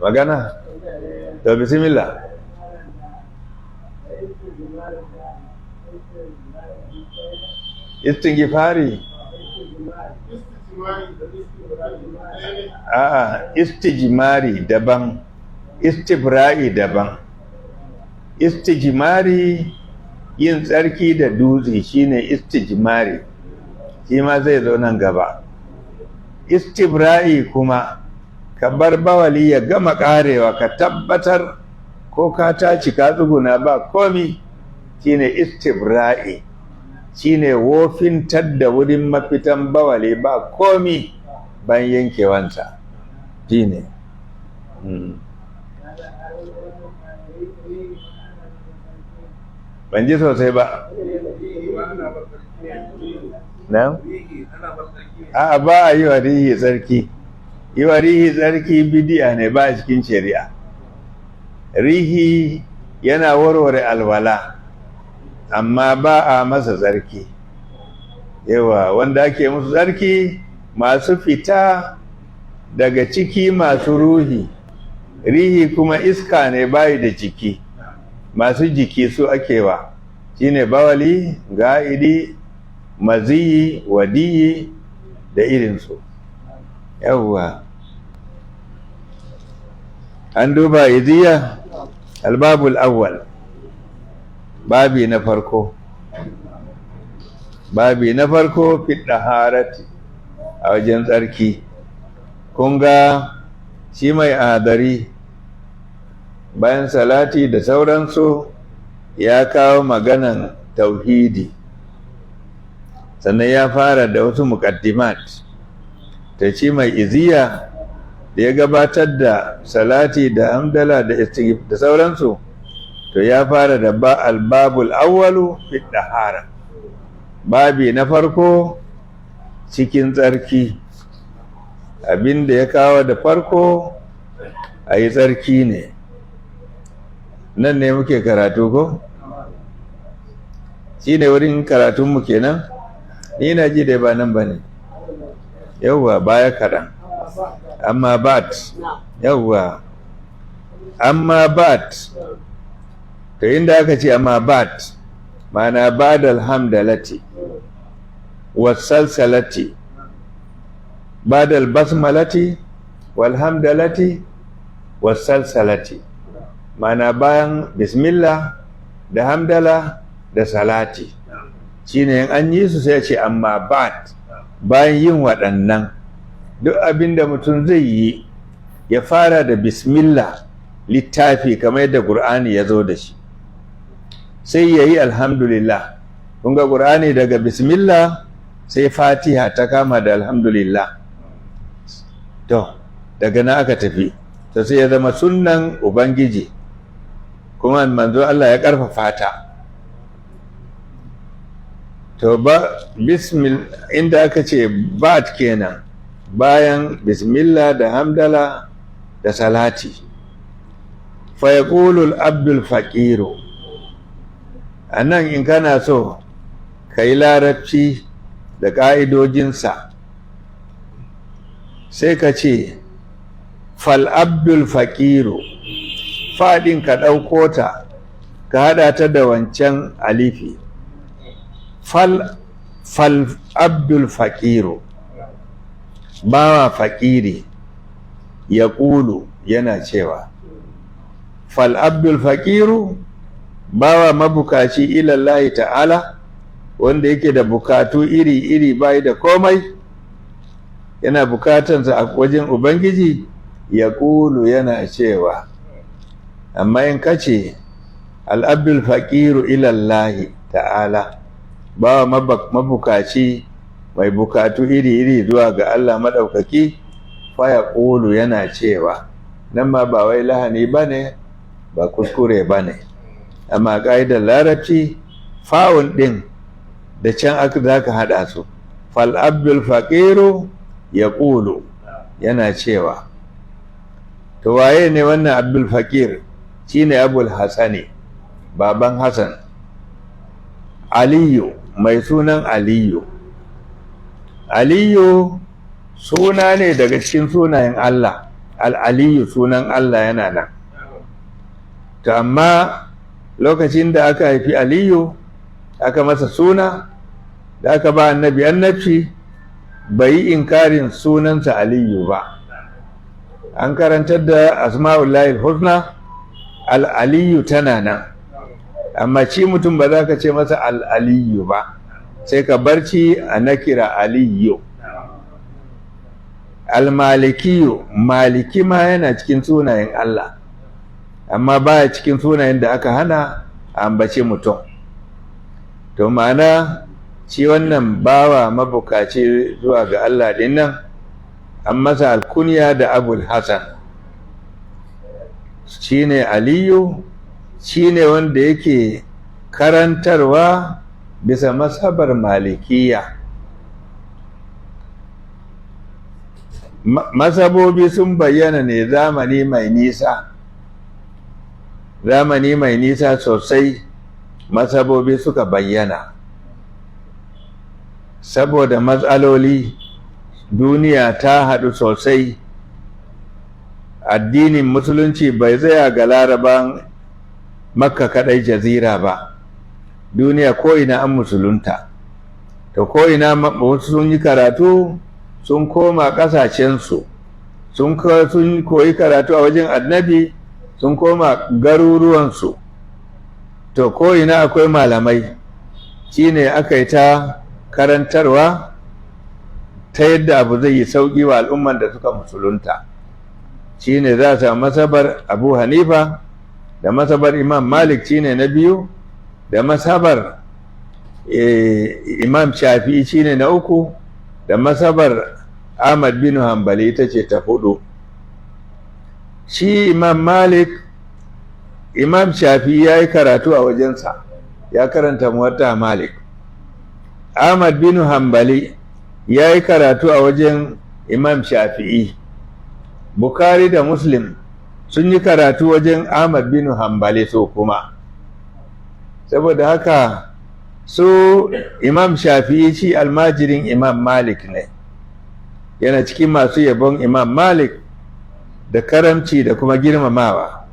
magana to bismillah. Istighfari a'a, istijmari daban, istibra'i daban. Istijmari yin tsarki da dutse shine istijmari, shi ma zai zo nan gaba. Istibra'i kuma ka bar bawali ya gama karewa ka tabbatar ko ka taci ka tsuguna ba komi, shine istibra'i, shine wofintar da wurin mafitan bawali ba komi bayan yankewansa, shine ban ji sosai ba. Na? A ba a yi wa rihi tsarki. Yi wa rihi tsarki bidi'a ne, ba a cikin shari'a. Rihi yana warware alwala, amma ba a masa tsarki. Yawa wanda ake musu tsarki masu fita daga ciki, masu ruhi. Rihi kuma iska ne, bayi da jiki. Masu jiki su ake wa, shine bawali, ga'idi, maziyi, wadiyi da irinsu. Yawwa an duba iziya albabul awwal, babi na farko fi daharati, a wajen tsarki. Kun ga shi mai adari bayan salati da sauransu ya kawo maganan tauhidi, sannan ya fara da wasu muqaddimat. Ta ci mai iziya da ya gabatar da salati da hamdala da istighfar da sauransu, to ya fara da albabul awwalu fi dahara, babi na farko cikin tsarki. Abinda ya kawo da farko a yi tsarki ne. Nan ne muke karatu ko? Shi ne wurin karatunmu kenan? Ni na ji dai ba nan ba ne. Yawwa baya kaɗan. Amma bat. Yawwa. Amma bat. To inda aka ce amma bat, ma'ana badal hamdalati wasalsalati, badal basmalati walhamdalati wasalsalati, ma'ana bayan bismillah da hamdala da salati, shine in an yi su sai ce amma bat. Bayan yin waɗannan, duk abinda mutum zai yi ya fara da bismillah, littafi kamar yadda Qur'ani ya zo da shi, sai ya yi alhamdulillah. Kun ga Qur'ani daga bismillah sai fatiha ta kama da alhamdulillah. To daga na aka tafi, to sai ya zama sunnan Ubangiji, kuma manzo Allah ya ƙarfafa ta. To ba inda aka ce bat kenan, bayan bismillah da hamdala da salati. Fa yaqulu al-abdul faqiru, anan in kana so kai larabci da ka'idojinsa sai ka ce fal abdul faqiru, fadin ka ɗauko ta ka hada ta da wancan alifi. Fal abdul faqiru, bawa faƙiri, ya ƙulu yana cewa. Fal abdul faqiru, bawa mabukaci ilallahi ta'ala, wanda yake da bukatu iri-iri, bai da komai, yana bukatansa a wajen Ubangiji, ya ƙulu yana cewa. Amma in kace al abdul faqiru ilallahi ta'ala, bawa mabukaci mai bukatu iri-iri zuwa ga Allah maɗaukaki, fa ya ƙulu yana cewa. Nan ma ba wai lahani ba ne, ba kuskure ba ne, amma ƙa'idar larabci fa'un ɗin da can aka za ka haɗa su. Fal abdul faqiru ya ƙulu yana cewa. To waye ne wannan abdul faqir? Shi ne abul hasani, baban Hassan. Aliyu, mai sunan Aliyu. Aliyu suna ne daga cikin sunayen Allah, al'aliyu sunan Allah yana nan. To amma lokacin da aka haifi aliyu aka masa suna da aka ba annabi annabci bai yi inkarin sunansa aliyu ba. An karantar da asma'ullahi husna al'aliyu tana nan, amma ci mutum ba za ka ce masa al'aliyu ba, sai ka barci a nakira aliyu. Al-malikiyu, maliki ma yana cikin sunayen Allah, amma baya cikin sunayen da aka hana a ambace mutum. To ma'ana shi wannan bawa mabukaci zuwa ga Allah din nan an masa alkunya da Abul Hasan. Shine Aliyu, shine wanda yake karantarwa bisa masabar malikiya. Masabobi sun bayyana ne zamani mai nisa sosai. Masabobi suka bayyana saboda matsaloli, duniya ta haɗu sosai. Addinin musulunci bai tsaya ga laraban makka kaɗai jazira ba, duniya ko'ina an musulunta. To ko'ina wasu sun yi karatu sun koma ƙasashensu, sun koyi karatu a wajen annabi sun koma garuruwansu. To ko'ina akwai malamai, shine aka yi ta karantarwa ta yadda abu zai yi sauƙi wa al'umman da suka musulunta. Shine za a samu masabar Abu Hanifa da masabar Imam Malik shine na biyu, da masabar Imam Shafi'i shine na uku, da masabar Ahmad bin Hanbali ita ce ta hudu. Shi Imam Malik, Imam Shafi'i ya yi karatu a wajensa, ya karanta Muwatta Malik. Ahmad bin Hanbali ya yi karatu a wajen Imam Shafi'i. Bukhari da Muslim sun yi karatu wajen Ahmad bin Hanbali so kuma. Saboda haka su Imam Shafi'i shi almajirin Imam Malik ne, yana cikin masu yabon Imam Malik da karamci da kuma girmamawa.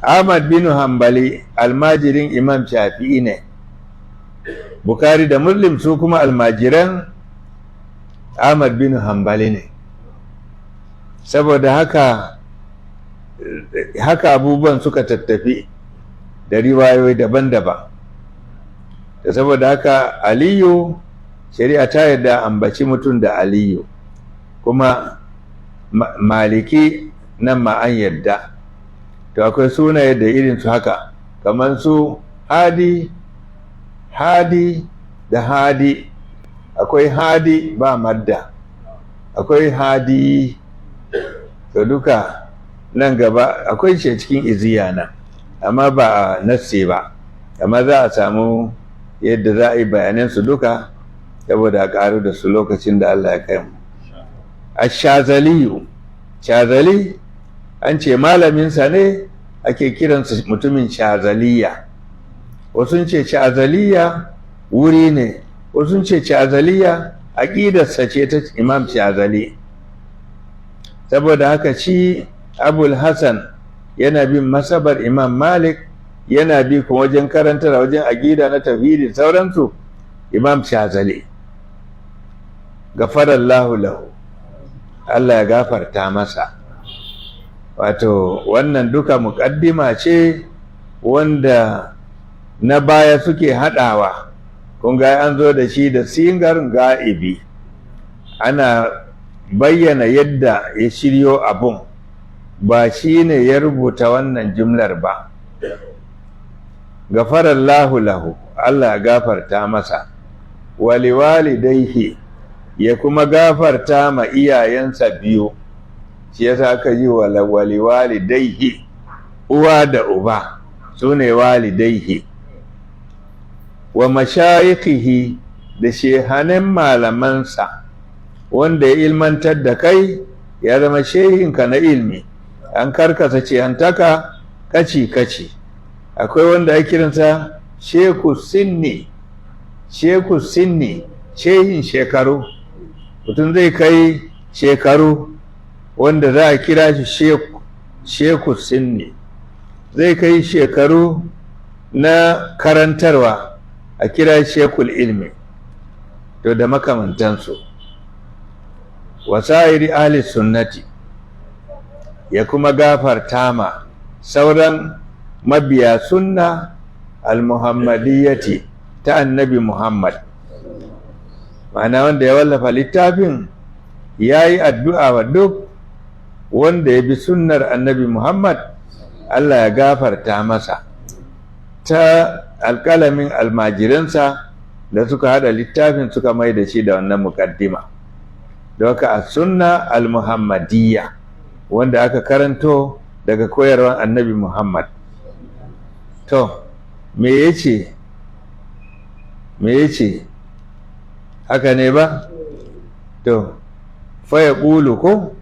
Ahmad bin Hanbali almajirin Imam Shafi'i ne. Bukhari da Muslim su kuma almajiran Ahmad bin Hanbali ne. Saboda haka abubuwan suka tattafi da riwayoyi daban-daban. Da saboda haka Aliyu, shari'a ta yarda ambaci mutum da Aliyu, kuma Maliki nan ma an yarda. To akwai sunaye da irin su haka, kamar su Hadi da Hadi. Akwai Hadi ba madda, akwai Hadi. To duka nan gaba akwai shi cikin iziya nan, amma ba a nasse ba, amma za a samu yadda za a yi bayanan su duka saboda a ƙaru da su lokacin da Allah ya kai mu. Ash-Shazaliyu, Shazali an ce malaminsa ne, ake kiransa mutumin Shazaliya. Wasu ce Shazaliya wuri ne, wasu ce Shazaliya aƙidarsa ce ta Imam Shazali. Saboda haka shi Abul Hasan yana bin masabar Imam Malik, yana bi kuma wajen karantar wajen aqida na tauhidi sauransu Imam Shazali. Gafarallahu lahu, Allah ya gafarta masa. Wato wannan duka muƙaddima ce wanda na baya suke haɗawa. Kun ga an zo da shi da singar ga'ibi, ana bayyana yadda ya shiryo abun, ba shi ne ya rubuta wannan jumlar ba. Gafarallahu lahu, Allah ya gafarta masa, waliwalidaihi, ya kuma gafarta ma iyayensa biyu. Shi yasa aka yi waliwalidaihi, uwa da uba su ne walidaihi. Wa mashayikhihi, da shehanen malamansa, wanda ya ilmantar da kai ya zama shehinka na ilmi. An karkasa cehantaka kaci-kaci. Akwai wanda ya kiransa sheku sinni, shehin shekaru. Mutum zai kai shekaru wanda za a kira shi sheku sinni, zai kai shekaru na karantarwa a kira shekul ilmi, to da makamantansu. Wasa'iri ahli sunnati, ya kuma gafarta ma sauran mabiya sunna al-muhammadiyyati ta annabi Muhammad. Ma'ana wanda ya wallafa littafin ya yi addu'a wa duk wanda ya bi sunnar annabi Muhammad, Allah ya gafarta masa ta alƙalamin almajiransa da suka hada littafin suka mai da shi da wannan muƙaddima. Da haka a sunna al-muhammadiyya wanda aka karanto daga koyarwar annabi Muhammad. To me yace haka ne ba? To fa yaqulu ko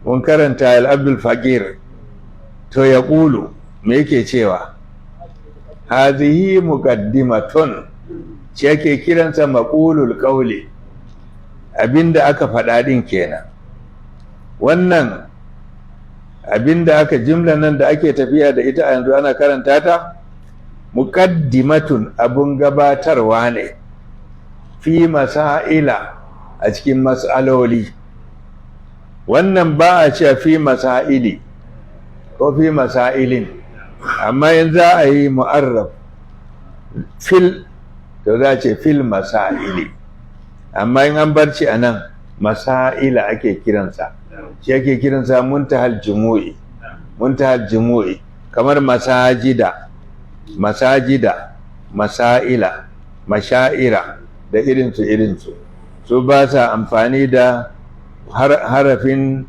mun karanta al-abdul faqir, to yaqulu me yake cewa? Hadhihi muqaddimatun, ce yake kiransa maqulul qawli, abinda aka faɗa din kenan. Wannan abinda aka jimla nan da ake tafiya da ita a yanzu ana karanta ta, muqaddimatun abun gabatarwa ne fi masaila, a cikin mas'aloli. Wannan ba a ce fi masaili ko fi masailin, amma yanzu za a yi mu'arraf fil, to za a ce fil masaili, amma in an barci a nan masaila ake kiransa, shi ake kiransa muntahal jumu'i, kamar masajida, masaila, mashaira da irinsu su ba sa amfani da harafin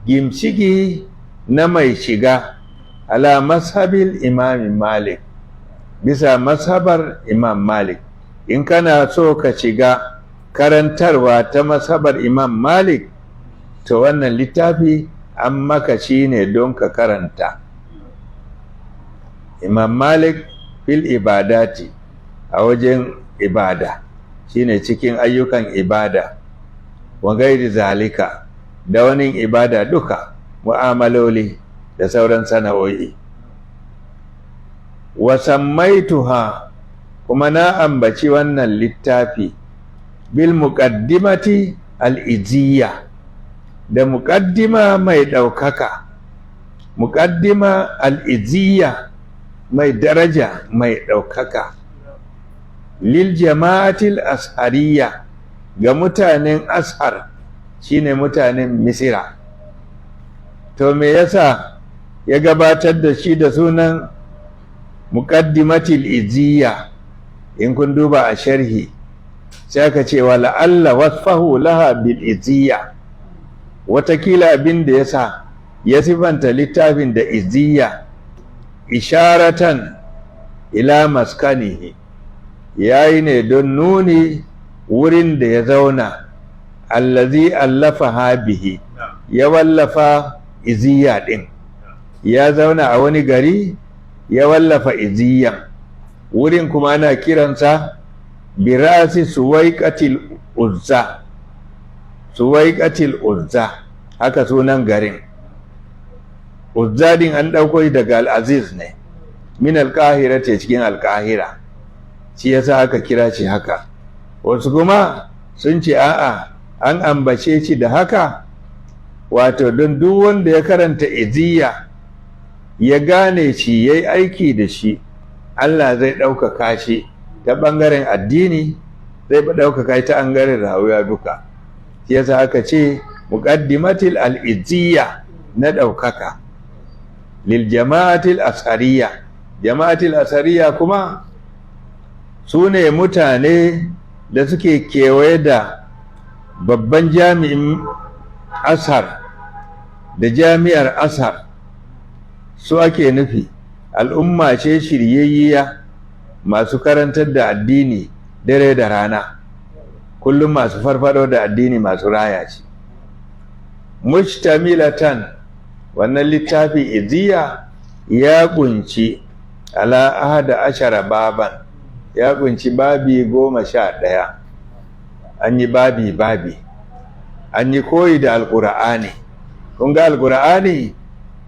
gimshiki na mai shiga ala mashabil imam Malik, bisa mashabar Imam Malik. In kana so ka shiga karantarwa ta mashabar Imam Malik, to wannan littafi an maka shi ne don ka karanta. Imam Malik fil ibadati, a wajen ibada, shine cikin ayyukan ibada, wa gairi zalika, da wani ibada duka, mu'amaloli da sauran sana'o'i. Wa sammaituha, kuma na ambaci wannan littafi bil muqaddimati al-iziyya, da muqaddima mai ɗaukaka, muqaddima al-iziyya mai daraja mai ɗaukaka, lil jama'atil ashariyya, ga mutanen ashar, shine mutanen Misira. To me yasa ya gabatar da shi da sunan muqaddimatil iziyya? In kun duba a sharhi sai aka ce wa la'alla wasfahu laha bil iziyya, watakila abin da yasa ya sifanta littafin da iziyya isharatan ila maskanihi, yayi ne don nuni wurin da ya zauna, allazi allafaha bihi, ya wallafa iziyya din, ya zauna a wani gari ya wallafa iziyya. Wurin kuma ana kiransa birasi suwaiqatil uzza, suwaiqatil uzza, haka sunan garin. Uzza din an ɗauko daga al-aziz ne, min al-qahira ce, cikin al-qahira, shi yasa aka kira shi haka. Wasu kuma sun ce a'a, an ambace shi da haka wato don duk wanda ya karanta iziyya ya gane shi, yayi aiki da shi, Allah zai ɗaukaka shi ta ɓangaren addini, zai ɗaukaka shi ta ɓangaren rayuwa duka. Shi yasa aka ce muqaddimatil al-iziyya, na ɗaukaka, lil jama'atil ashariyya. Jama'atil ashariyya kuma su ne mutane da suke kewaye da babban jami'in ashar da jami'ar ashar, su ake nufi. Al'umma ce shiryayya, masu karantar da addini dare da rana, kullum masu farfado da addini, masu raya shi. Mustamilatan, wannan littafi iziyya ya kunci ala ahada ashara baban, ya kunci babi 11. An yi babi, an yi koyi da alƙur'ani. Kun ga alƙur'ani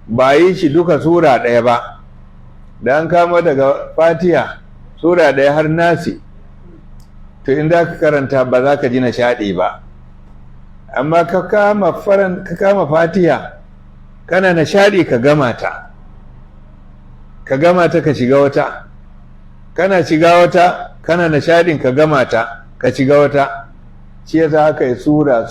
ba yi shi duka sura ɗaya ba, da an kama daga Fatiha sura ɗaya har Nasi, to in za ka karanta ba za ka ji nishaɗi ba. Amma ka kama Fatiha kana nishaɗi, ka gama ta ka shiga wata, kana shiga wata kana nishaɗin, ka gama ta ka shiga wata. Shi yasa aka yi sura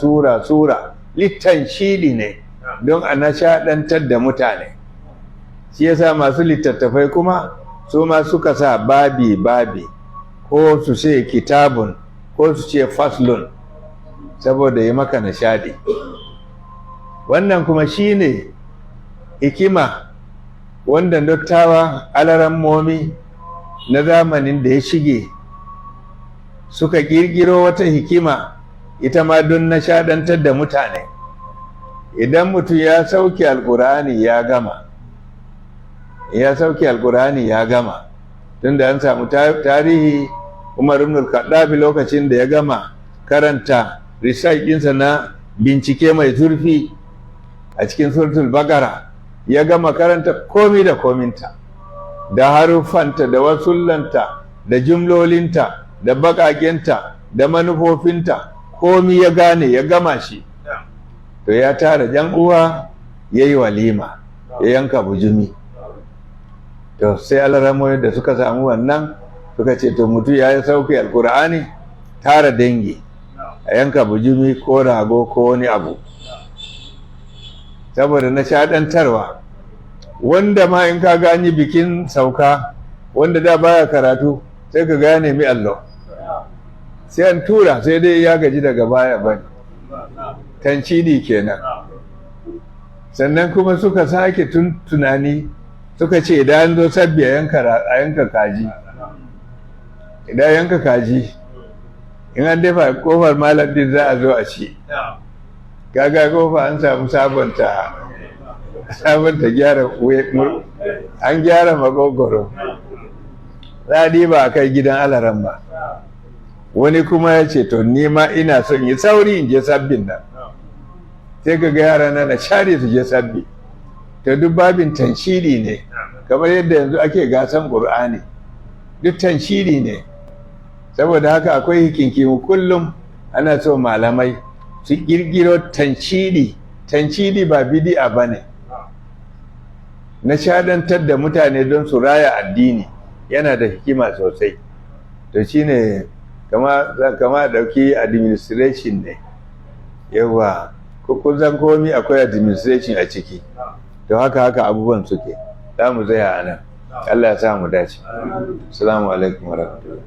littan shidi ne don a nishaɗantar da mutane. Shi yasa masu littattafai kuma su ma suka sa babi, ko su ce kitabun, ko su ce faslun, saboda yi maka nishaɗi. Wannan kuma shine hikima wanda dattawa alarammomi na zamanin da ya shige suka ƙirƙiro wata hikima, ita ma don nishaɗantar da mutane. Idan mutum ya sauke alƙur'ani ya gama, tunda an samu tarihi Umar ibn al-Khattab lokacin da ya gama karanta research ɗinsa na bincike mai zurfi a cikin suratul Baqara, ya gama karanta komi da kominta, da haruffanta, da wasullanta, da jumlolinta, da baƙaƙenta, da manufofinta, komi ya gane, ya gama shi. To ya tara jan uwa, ya yi walima, ya yanka bujumi. To sai alaramoyin da suka samu wannan suka ce, to mutu ya yi sauke alkur'ani, tara dangi, a yanka bujumi ko rago ko wani abu, saboda nishaɗantarwa. Wanda ma in ka gani bikin sauka, wanda da baya karatu, sai ka gane mi allo, sai an tura, sai dai ya gaji daga baya bane. Tancidi kenan. sannan kuma suka sake tunani suka ce idan an zo sabbi a yanka kaji, idan yanka kaji in an dafa kofar malam din za a zo a ci, gaga kofa an samu sabonta gyara an gyara magogoro, za a ba a kai gidan alaran ba. Wani kuma ya ce to nima ina son yi sauri in je sabbin nan, sai ka ga yara na share su je sabbi. To duk babin tanshiri ne, kamar yadda yanzu ake gasan ƙur'ani, duk tanshiri ne. Saboda haka akwai hikinkimu kullum ana so malamai su ƙirƙiro tanshiri ba bidi'a ba ne, na shadantar da mutane don su raya addini, yana da hikima sosai. To shine kama dauki administration ne, yawa kun san komi akwai administration a ciki. To haka abubuwan suke. Za mu tsaya a nan. Allah ya sa mu dace. Assalamu alaikum warahmatullahi.